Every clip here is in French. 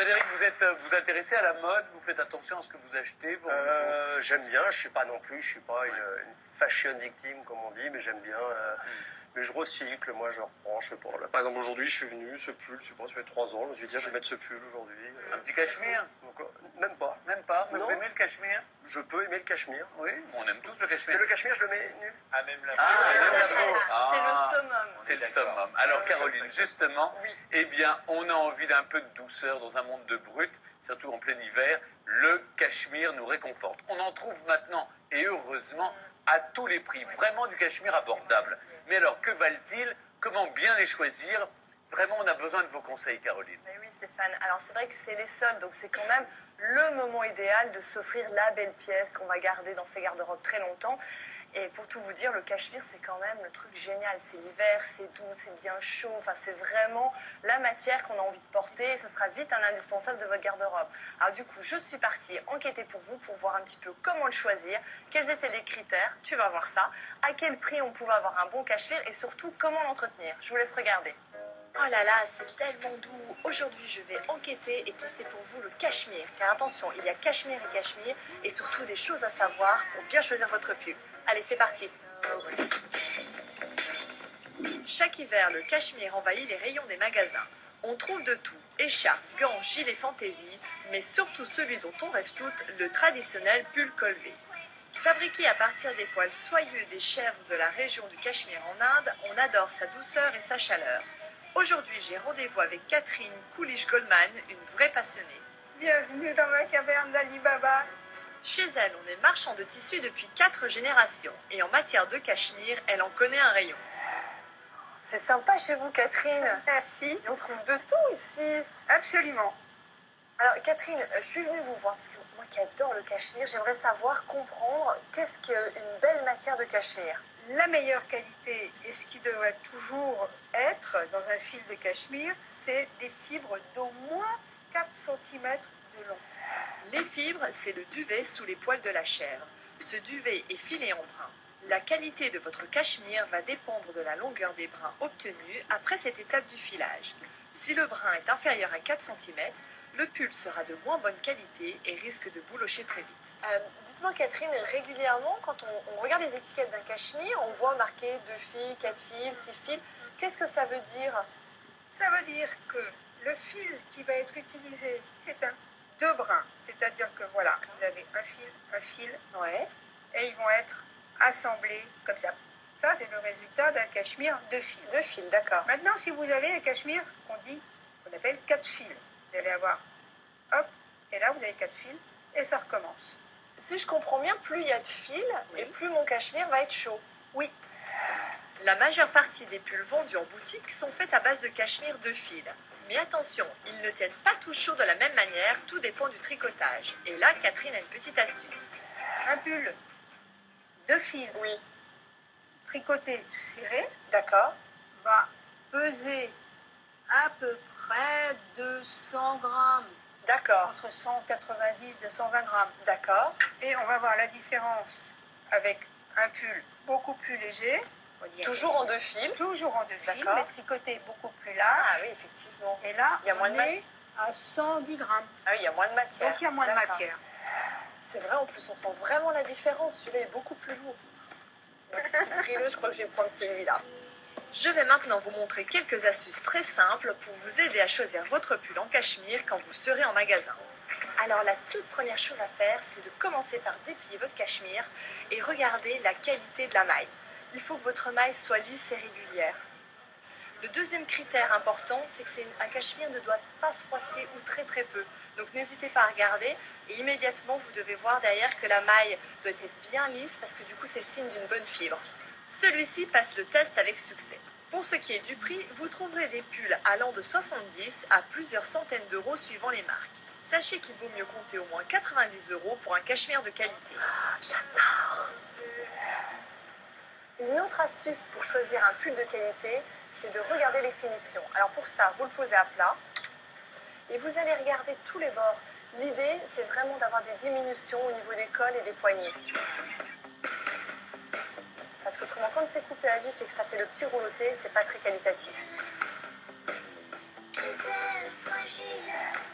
Frédéric, vous intéressez à la mode, vous faites attention à ce que vous achetez J'aime bien, je suis pas une fashion victime comme on dit, mais j'aime bien. Mais je recycle, moi je reprends, je sais pas. Là, par exemple aujourd'hui je suis venu, ce pull, je sais pas, ça fait 3 ans, je me suis dit je vais mettre ce pull aujourd'hui. Un petit cachemire? Même pas. Même pas? Non. Vous aimez le cachemire? Je peux aimer le cachemire. Oui, on aime tous le cachemire. Mais le cachemire je le mets nu. Ah, même la Ah, même la c'est peau. le summum. C'est le summum. Alors Caroline, justement, eh bien, on a envie d'un peu de douceur dans un monde de brut, surtout en plein hiver. Le cachemire nous réconforte. On en trouve maintenant, et heureusement, à tous les prix. Vraiment du cachemire abordable. Mais alors, que valent-ils? Comment bien les choisir? Vraiment, on a besoin de vos conseils, Caroline. Mais oui, Stéphane. Alors, c'est vrai que c'est les soldes, donc c'est quand même le moment idéal de s'offrir la belle pièce qu'on va garder dans ses garde-robes très longtemps. Et pour tout vous dire, le cachemire, c'est quand même le truc génial. C'est l'hiver, c'est doux, c'est bien chaud. Enfin, c'est vraiment la matière qu'on a envie de porter. Et ce sera vite un indispensable de votre garde-robe. Alors, du coup, je suis partie enquêter pour vous pour voir un petit peu comment le choisir, quels étaient les critères. Tu vas voir ça. À quel prix on pouvait avoir un bon cachemire et surtout, comment l'entretenir. Je vous laisse regarder. Oh là là, c'est tellement doux. Aujourd'hui, je vais enquêter et tester pour vous le cachemire. Car attention, il y a cachemire et surtout des choses à savoir pour bien choisir votre pull. Allez, c'est parti. Chaque hiver, le cachemire envahit les rayons des magasins. On trouve de tout, écharpes, gants, gilets fantaisie, mais surtout celui dont on rêve toutes, le traditionnel pull col V. Fabriqué à partir des poils soyeux des chèvres de la région du Cachemire en Inde, on adore sa douceur et sa chaleur. Aujourd'hui, j'ai rendez-vous avec Catherine Coolidge-Goldman, une vraie passionnée. Bienvenue dans ma caverne d'Ali Baba. Chez elle, on est marchand de tissus depuis 4 générations. Et en matière de cachemire, elle en connaît un rayon. C'est sympa chez vous, Catherine. Merci. Et on trouve de tout ici. Absolument. Alors, Catherine, je suis venue vous voir parce que moi qui adore le cachemire, j'aimerais savoir, comprendre qu'est-ce qu'une belle matière de cachemire. La meilleure qualité et ce qui devrait toujours être dans un fil de cachemire, c'est des fibres d'au moins 4 cm de long. Les fibres, c'est le duvet sous les poils de la chèvre. Ce duvet est filé en brun. La qualité de votre cachemire va dépendre de la longueur des brins obtenus après cette étape du filage. Si le brin est inférieur à 4 cm, le pull sera de moins bonne qualité et risque de boulocher très vite. Dites-moi Catherine, régulièrement quand on regarde les étiquettes d'un cachemire, on voit marqué 2 fils, 4 fils, 6 fils. Qu'est-ce que ça veut dire? Ça veut dire que le fil qui va être utilisé, c'est un 2 brins. C'est-à-dire que voilà, vous avez un fil, Ouais. et ils vont être assemblés comme ça. Ça, c'est le résultat d'un cachemire 2 fils. 2 fils, d'accord. Maintenant, si vous avez un cachemire qu'on appelle 4 fils, vous allez avoir, hop, et là, vous avez 4 fils, et ça recommence. Si je comprends bien, plus il y a de fils, et plus mon cachemire va être chaud. Oui. La majeure partie des pulls vendus en boutique sont faits à base de cachemire de fil. Mais attention, ils ne tiennent pas tout chaud de la même manière, tout dépend du tricotage. Et là, Catherine a une petite astuce. Un pull 2 fils, Oui, tricoté, serré, d'accord. va peser à peu près 200 grammes, D'accord, entre 190 et 220 grammes. d'accord. Et on va voir la différence avec un pull beaucoup plus léger. On va dire Toujours en 2 fils. toujours en 2 fils, D'accord. mais tricoté beaucoup plus Ah large. oui, effectivement. Et là, Il y a moins on de est masse. à 110 grammes. Ah oui, il y a moins de matière. Donc il y a moins de D'accord. matière. C'est vrai, en plus, on sent vraiment la différence. Celui-là est beaucoup plus lourd. Donc, si frileux, je crois que je vais prendre celui-là. Je vais maintenant vous montrer quelques astuces très simples pour vous aider à choisir votre pull en cachemire quand vous serez en magasin. Alors, la toute première chose à faire, c'est de commencer par déplier votre cachemire et regarder la qualité de la maille. Il faut que votre maille soit lisse et régulière. Le deuxième critère important, c'est que un cachemire ne doit pas se froisser ou très très peu. Donc n'hésitez pas à regarder et immédiatement vous devez voir derrière que la maille doit être bien lisse parce que du coup c'est le signe d'une bonne fibre. Celui-ci passe le test avec succès. Pour ce qui est du prix, vous trouverez des pulls allant de 70 à plusieurs centaines d'euros suivant les marques. Sachez qu'il vaut mieux compter au moins 90 € pour un cachemire de qualité. J'adore! Une autre astuce pour choisir un pull de qualité, c'est de regarder les finitions. Alors pour ça, vous le posez à plat et vous allez regarder tous les bords. L'idée, c'est vraiment d'avoir des diminutions au niveau des cols et des poignets. Parce qu'autrement, quand c'est coupé à vif et que ça fait le petit rouloté, c'est pas très qualitatif.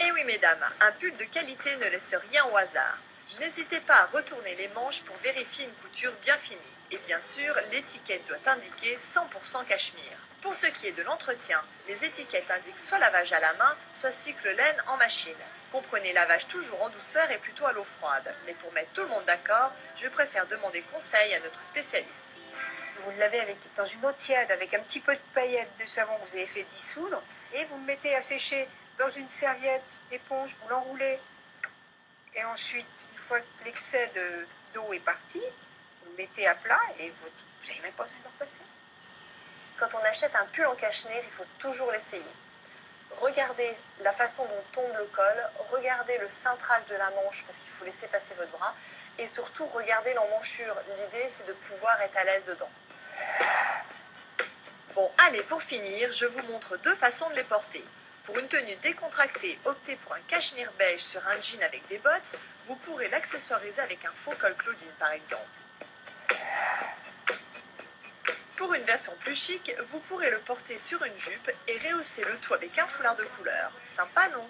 Et oui mesdames, un pull de qualité ne laisse rien au hasard. N'hésitez pas à retourner les manches pour vérifier une couture bien finie. Et bien sûr, l'étiquette doit indiquer 100% cachemire. Pour ce qui est de l'entretien, les étiquettes indiquent soit lavage à la main, soit cycle laine en machine. Comprenez lavage toujours en douceur et plutôt à l'eau froide. Mais pour mettre tout le monde d'accord, je préfère demander conseil à notre spécialiste. Vous le lavez dans une eau tiède avec un petit peu de paillettes de savon que vous avez fait dissoudre et vous le mettez à sécher dans une serviette éponge, vous l'enroulez. Et ensuite, une fois que l'excès d'eau est parti, vous le mettez à plat et vous n'avez même pas besoin de le repasser. Quand on achète un pull en cachemire, il faut toujours l'essayer. Regardez la façon dont tombe le col, regardez le cintrage de la manche parce qu'il faut laisser passer votre bras et surtout regardez l'emmanchure. L'idée c'est de pouvoir être à l'aise dedans. Bon, allez, pour finir, je vous montre deux façons de les porter. Pour une tenue décontractée, optez pour un cachemire beige sur un jean avec des bottes. Vous pourrez l'accessoiriser avec un faux col Claudine par exemple. Pour une version plus chic, vous pourrez le porter sur une jupe et rehausser le tout avec un foulard de couleur. Sympa, non?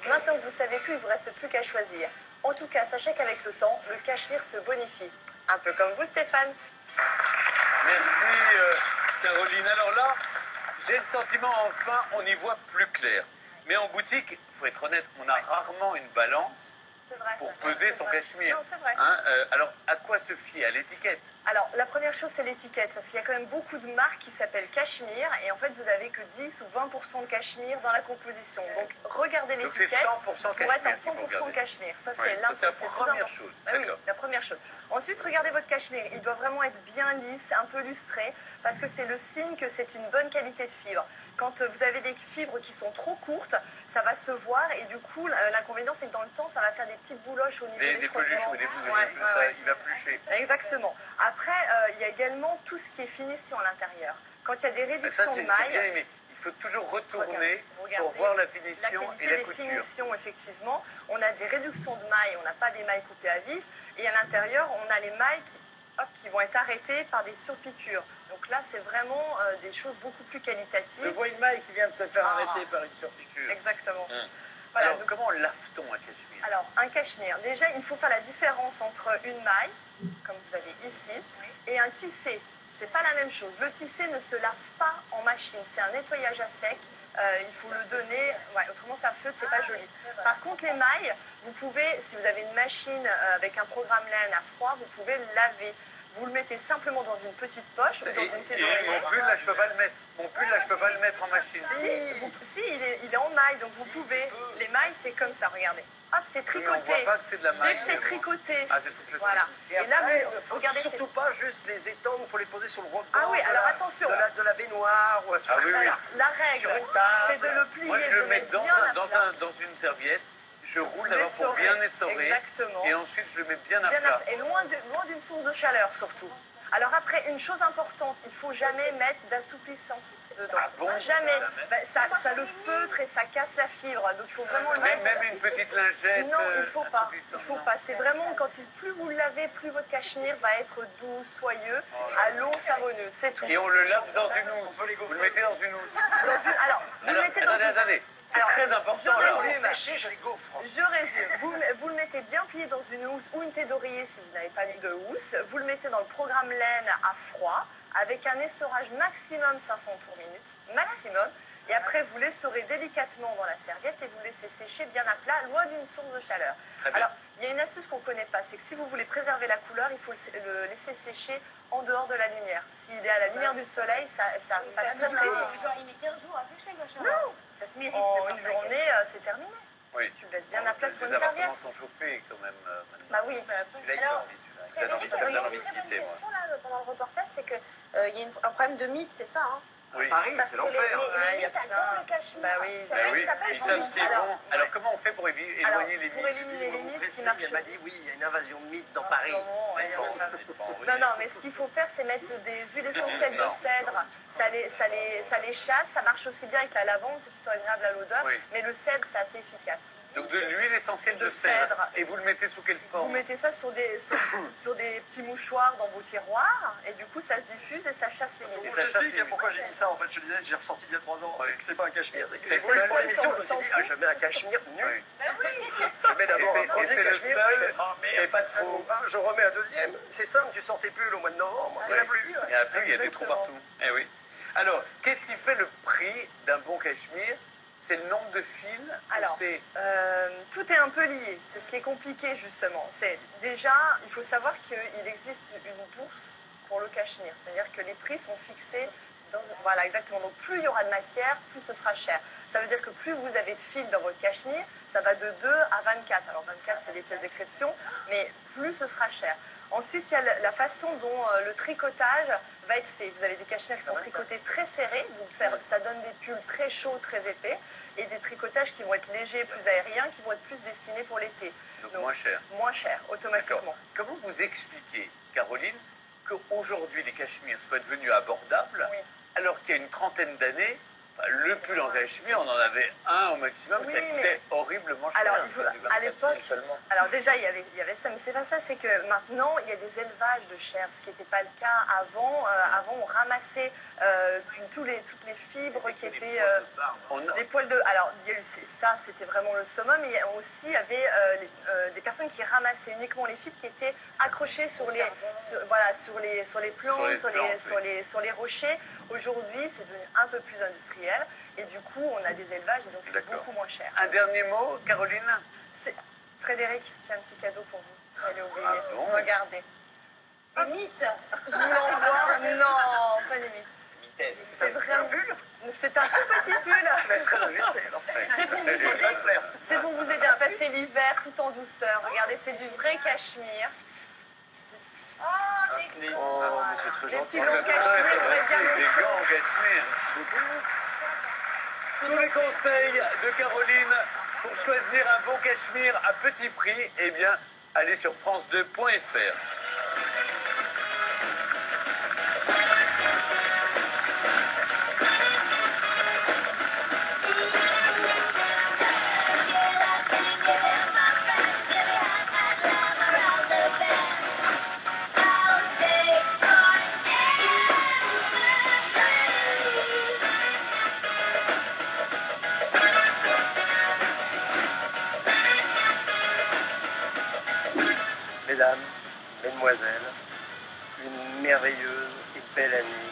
Maintenant que vous savez tout, il ne vous reste plus qu'à choisir. En tout cas, sachez qu'avec le temps, le cachemire se bonifie. Un peu comme vous, Stéphane. Merci Caroline. Alors là, j'ai le sentiment enfin on y voit plus clair. Mais en boutique, il faut être honnête, on a rarement une balance C'est vrai. pour peser son cachemire. Non, c'est vrai. Hein, alors, à quoi se fier? À l'étiquette? Alors, la première chose, c'est l'étiquette, parce qu'il y a quand même beaucoup de marques qui s'appellent cachemire, et en fait, vous avez que 10 ou 20% de cachemire dans la composition. Donc, regardez Donc c'est l'étiquette 100% pour être cachemire en qu'il faut 100% regarder. cachemire. Ça, Ouais, c'est ça, c'est la plus première important. chose. Ah oui, D'accord. la première chose. Ensuite, regardez votre cachemire. Il doit vraiment être bien lisse, un peu lustré, parce que c'est le signe que c'est une bonne qualité de fibre. Quand vous avez des fibres qui sont trop courtes, ça va se voir, et du coup, l'inconvénient, c'est que dans le temps, ça va faire des petites bouloches au niveau Des des peluches frottements. ou des boules, Ouais, ça, ouais. il va plucher. Exactement. Après, il y a également tout ce qui est finition à l'intérieur. Quand il y a des Ça, réductions c'est de bien mailles, aimé. Il faut toujours retourner Vous regardez pour voir la la finition qualité et la des couture. finitions, effectivement. On a des réductions de mailles, on n'a pas des mailles coupées à vif. Et à l'intérieur, on a les mailles qui vont être arrêtées par des surpiqûres. Donc là, c'est vraiment des choses beaucoup plus Je qualitatives. vois une maille qui vient de se faire Ah. arrêter par une surpiqûre. Exactement. Hum. Voilà, Alors, donc- comment lave-t-on un cachemire? Alors, un cachemire. Déjà, il faut faire la différence entre une maille, comme vous avez ici, et un tissé. C'est pas la même chose. Le tissé ne se lave pas en machine. C'est un nettoyage à sec. Il faut le donner. Ouais, autrement, ça feutre, c'est pas joli. Par contre, les mailles, vous pouvez, si vous avez une machine avec un programme laine à froid, vous pouvez le laver. Vous le mettez simplement dans une petite poche ou dans une tête Et d'oreiller. mon pull, là, je peux pas le mettre. Mon pull, là, je peux pas le mettre en machine. Si, il est en maille, donc vous pouvez. Les mailles, c'est comme ça, regardez. Hop, c'est Mais on tricoté. voit pas que c'est de la maille. Dès que c'est tricoté, Ah, c'est tricoté. voilà. Et Et là, après, vous- il ne faut regardez, surtout pas juste les étendre, il faut les poser sur le rebord Ah oui, de alors la- attention. de la baignoire. Ou Ah oui, oui. Alors, la Sur règle, une table. c'est de le plier, Moi, je de le mets mettre dans, bien à plat. dans une serviette. Je roule Vous d'abord pour bien essorer. Exactement. Et ensuite, je le mets bien à Bien plat. et loin d'une source de chaleur surtout. Alors après, une chose importante, il faut jamais mettre d'assouplissant dedans. Ah bon? Jamais. Ben, ça le feutre et ça casse la fibre. Donc il faut vraiment le mettre. Même une petite lingette. Non, il faut pas. assouplissante, Il faut non. pas. C'est vraiment plus vous le lavez, plus votre cachemire va être doux, soyeux, à l'eau savonneuse. C'est tout. Et on le lave dans une housse. peut les Vous gaufrer. le mettez dans une housse. Alors, vous le mettez dans attendez, une. attendez. C'est Alors, très important je là. résume. Sécher, je les gaufre. Je résume. Vous le mettez bien plié dans une housse ou une thé d'oreiller si vous n'avez pas de housse. Vous le mettez dans le programme laine à froid avec un essorage maximum 500 tours minute. Maximum. Et après, vous l'essorez délicatement dans la serviette et vous laissez sécher bien à plat, loin d'une source de chaleur. Très bien. Alors, il y a une astuce qu'on ne connaît pas, c'est que si vous voulez préserver la couleur, il faut le laisser sécher en dehors de la lumière. S'il est à la lumière du soleil, ça passe très très vite. Genre, il met 15 jours à sécher, machin. Non, Ça se mérite. en c'est une pas journée, c'est terminé. Oui. Tu le laisses bien à plat sur Les une appartements serviette. sont chauffés quand même maintenant. Bah oui. Celui-là, il fait Alors, envie, celui-là. Il donne Frédéric, envie, il y ça me avait donne une envie de très bonne tisser, moi. question là, pendant le reportage, c'est qu'il y a un problème de mythe, c'est ça hein Oui. Paris, Parce c'est que les l'enfer. Ouais, il y a mythes plein. adorent le cachemire. Bah oui, Ça Bah va, oui, t'as pas ils le savent temps. ce qui est Alors, bon. Alors comment on fait pour éloigner les Pour mythes? éliminer les mythes qui Elle marchent m'a dit oui, il y a une invasion de mythes dans en ce Paris. moment, Non, non, mais ce qu'il faut faire, c'est mettre des huiles essentielles de Non. cèdre. Ça les chasse, ça marche aussi bien avec la lavande, c'est plutôt agréable à l'odeur, Oui. mais le cèdre, c'est assez efficace. Donc de l'huile essentielle de De cèdre. cèdre. Et vous le mettez sous quelle Vous forme? mettez ça sur des petits mouchoirs dans vos tiroirs, et du coup, ça se diffuse et ça chasse les Parce que mouches. je t'explique pourquoi j'ai mis ça. En fait, je te disais, j'ai ressorti il y a 3 ans Oui. que c'est pas un cachemire. C'est que C'est j'ai voulu le pour seul l'émission, je me suis dit, sans je mets un cachemire nul. Oui. Je mets d'abord Et un c'est premier le cachemire. seul, je fais, oh, merde, et pas de trou. je remets un deuxième. C'est simple, tu sors tes pulls au mois de novembre, il n'y en a plus. Il n'y a plus, il y a des trous Exactement. partout. Eh oui. Alors, qu'est-ce qui fait le prix d'un bon cachemire? C'est le nombre de fils ou Alors, c'est... tout est un peu lié. C'est ce qui est compliqué, justement. C'est déjà, il faut savoir qu'il existe une bourse pour le cachemire. C'est-à-dire que les prix sont fixés. Voilà, exactement. Donc, plus il y aura de matière, plus ce sera cher. Ça veut dire que plus vous avez de fils dans votre cachemire, ça va de 2 à 24. Alors, 24, c'est des pièces d'exception, mais plus ce sera cher. Ensuite, il y a la façon dont le tricotage va être fait. Vous avez des cachemires qui sont tricotés très serrés, donc ça donne des pulls très chauds, très épais, et des tricotages qui vont être légers, plus aériens, qui vont être plus destinés pour l'été. Donc Donc, moins cher. Moins cher, automatiquement. D'accord. Comment vous expliquez, Caroline, qu'aujourd'hui les cachemires soient devenus abordables, Oui. alors qu'il y a une trentaine d'années, le pull en cachemire, on en avait un au maximum, Oui, ça coûtait mais- horriblement cher. Alors, il faut- ça, du 24 à l'époque- fils seulement. Alors déjà, il y avait ça, mais c'est pas ça, c'est que maintenant, il y a des élevages de chèvres, ce qui n'était pas le cas avant. Avant, on ramassait toutes les fibres qui étaient... On a- les poils de... Alors, il y a eu ça, c'était vraiment le summum, mais il y a aussi il y avait des personnes qui ramassaient uniquement les fibres qui étaient accrochées sur les plantes, sur les rochers. Aujourd'hui, c'est devenu un peu plus industriel, et du coup, on a des élevages, et donc c'est D'accord. beaucoup moins cher. Un dernier mot, Caroline? Frédéric, j'ai un petit cadeau pour vous. Vous allez oublier. Ah bon? Regardez. Des mythes. Je vous l'envoie. Non, pas des mythes. C'est vraiment... C'est un tout petit pull. Très ajusté, alors. C'est pour vous Elle est aider. Ça me plaît. C'est pour vous aider à passer l'hiver tout en douceur. Regardez, c'est du vrai cachemire. Oh, des Oh, mais c'est très Des gentil. petits longs cachemires, on va dire Des le gants en cachemire. Tous les conseils de Caroline pour choisir un bon cachemire à petit prix, eh bien, allez sur france2.fr. Mesdames, Mesdemoiselles, une merveilleuse et belle année